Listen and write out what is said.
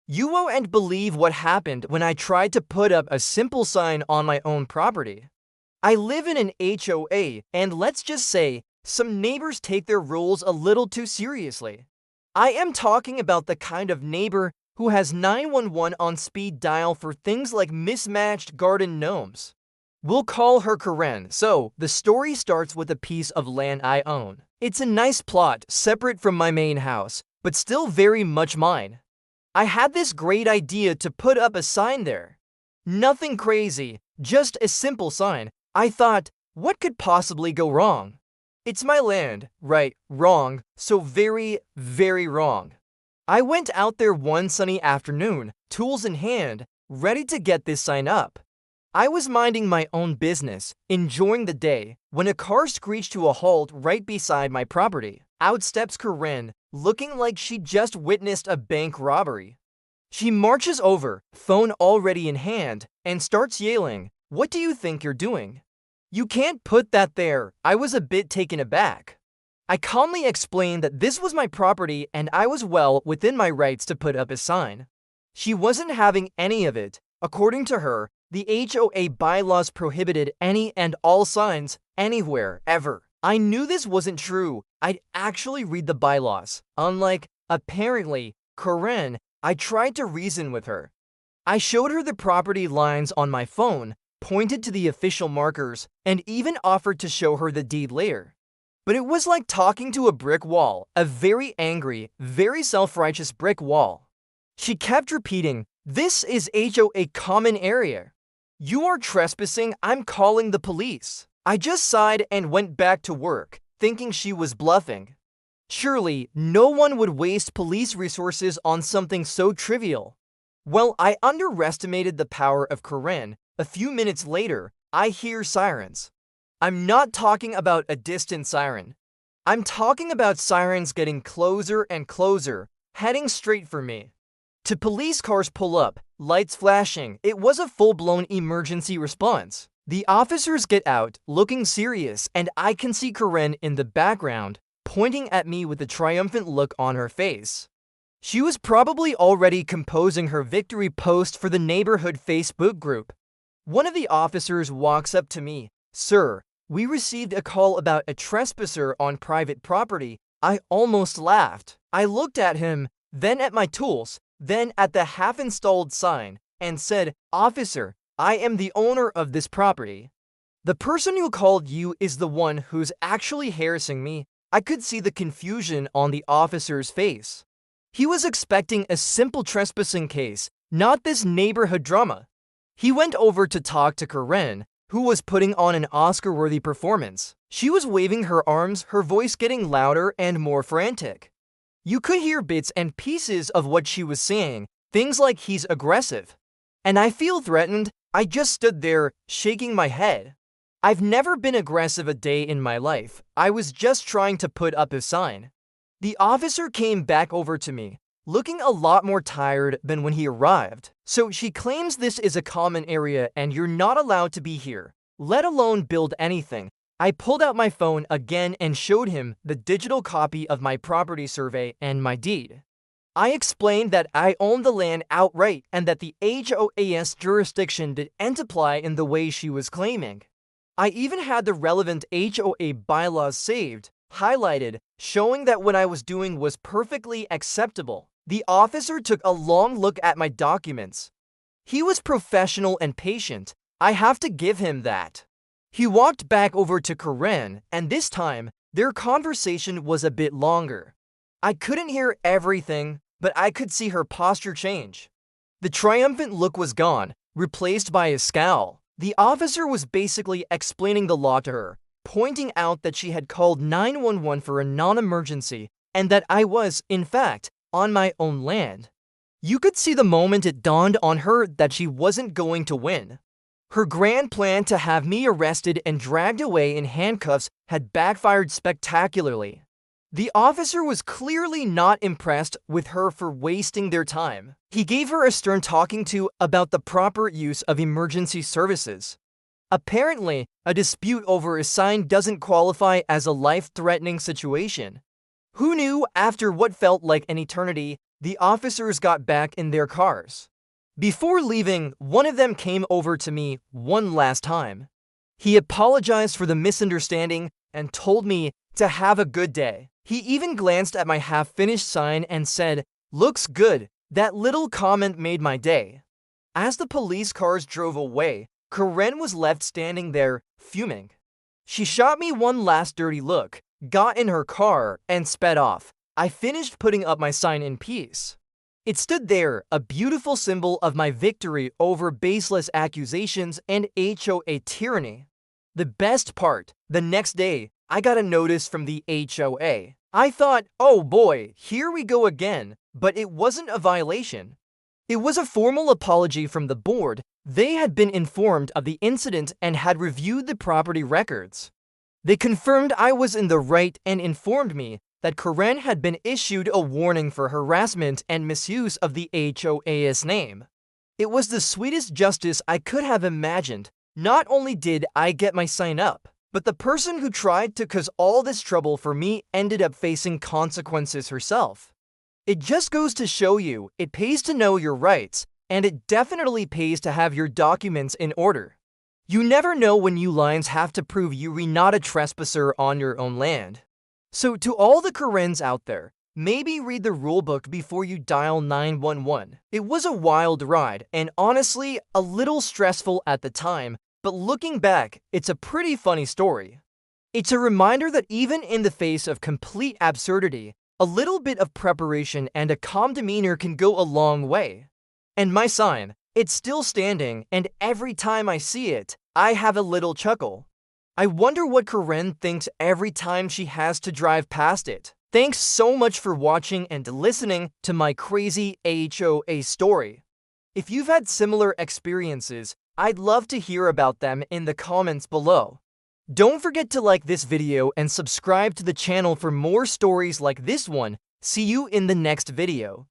You won't believe what happened when I tried to put up a simple sign on my own property. I live in an HOA, and let's just say some neighbors take their rules a little too seriously. I am talking about the kind of neighbor who has 911 on speed dial for things like mismatched garden gnomes. We'll call her Karen. So, the story starts with a piece of land I own. It's a nice plot, separate from my main house, but still very much mine. I had this great idea to put up a sign there. Nothing crazy, just a simple sign. I thought, what could possibly go wrong? It's my land, right? Wrong, so very, very wrong. I went out there one sunny afternoon, tools in hand, ready to get this sign up. I was minding my own business, enjoying the day, when a car screeched to a halt right beside my property. Out steps Corinne, looking like she just witnessed a bank robbery. She marches over, phone already in hand, and starts yelling, "What do you think you're doing? You can't put that there." I was a bit taken aback. I calmly explained that this was my property and I was well within my rights to put up a sign. She wasn't having any of it. According to her, the HOA bylaws prohibited any and all signs, anywhere, ever. I knew this wasn't true. I'd actually read the bylaws. Unlike, apparently, Corinne, I tried to reason with her. I showed her the property lines on my phone, pointed to the official markers, and even offered to show her the deed later. But it was like talking to a brick wall, a very angry, very self-righteous brick wall. She kept repeating, "This is HOA common area. You are trespassing, I'm calling the police." I just sighed and went back to work, thinking she was bluffing. Surely, no one would waste police resources on something so trivial. Well, I underestimated the power of Corinne. A few minutes later, I hear sirens. I'm not talking about a distant siren. I'm talking about sirens getting closer and closer, heading straight for me. Two police cars pull up, lights flashing. It was a full-blown emergency response. The officers get out, looking serious, and I can see Corinne in the background, pointing at me with a triumphant look on her face. She was probably already composing her victory post for the neighborhood Facebook group. One of the officers walks up to me. "Sir, we received a call about a trespasser on private property." I almost laughed. I looked at him, then at my tools, then at the half-installed sign, and said, "Officer, I am the owner of this property. The person who called you is the one who's actually harassing me." I could see the confusion on the officer's face. He was expecting a simple trespassing case, not this neighborhood drama. He went over to talk to Corinne, who was putting on an Oscar-worthy performance. She was waving her arms, her voice getting louder and more frantic. You could hear bits and pieces of what she was saying, things like "he's aggressive." And I feel threatened. I just stood there, shaking my head. I've never been aggressive a day in my life. I was just trying to put up a sign. The officer came back over to me, looking a lot more tired than when he arrived. "So she claims this is a common area and you're not allowed to be here, let alone build anything." I pulled out my phone again and showed him the digital copy of my property survey and my deed. I explained that I own the land outright and that the HOA's jurisdiction didn't apply in the way she was claiming. I even had the relevant HOA bylaws saved, highlighted, showing that what I was doing was perfectly acceptable. The officer took a long look at my documents. He was professional and patient. I have to give him that. He walked back over to Corinne, and this time, their conversation was a bit longer. I couldn't hear everything, but I could see her posture change. The triumphant look was gone, replaced by a scowl. The officer was basically explaining the law to her, pointing out that she had called 911 for a non-emergency and that I was, in fact, on my own land. You could see the moment it dawned on her that she wasn't going to win. Her grand plan to have me arrested and dragged away in handcuffs had backfired spectacularly. The officer was clearly not impressed with her for wasting their time. He gave her a stern talking to about the proper use of emergency services. Apparently, a dispute over a sign doesn't qualify as a life-threatening situation. Who knew, after what felt like an eternity, The officers got back in their cars. Before leaving, one of them came over to me one last time. He apologized for the misunderstanding and told me to have a good day. He even glanced at my half-finished sign and said, "Looks good." That little comment made my day. As the police cars drove away, Karen was left standing there, fuming. She shot me one last dirty look, got in her car, and sped off. I finished putting up my sign in peace. It stood there, a beautiful symbol of my victory over baseless accusations and HOA tyranny. The best part, the next day, I got a notice from the HOA. I thought, oh boy, here we go again, but it wasn't a violation. It was a formal apology from the board. They had been informed of the incident and had reviewed the property records. They confirmed I was in the right and informed me that Karen had been issued a warning for harassment and misuse of the HOA's name. It was the sweetest justice I could have imagined. Not only did I get my sign up, but the person who tried to cause all this trouble for me ended up facing consequences herself. It just goes to show you, it pays to know your rights, and it definitely pays to have your documents in order. You never know when you lions have to prove you're not a trespasser on your own land. So to all the Karens out there, maybe read the rulebook before you dial 911. It was a wild ride, and honestly, a little stressful at the time, but looking back, it's a pretty funny story. It's a reminder that even in the face of complete absurdity, a little bit of preparation and a calm demeanor can go a long way. And my sign, it's still standing, and every time I see it, I have a little chuckle. I wonder what Karen thinks every time she has to drive past it. Thanks so much for watching and listening to my crazy HOA story. If you've had similar experiences, I'd love to hear about them in the comments below. Don't forget to like this video and subscribe to the channel for more stories like this one. See you in the next video.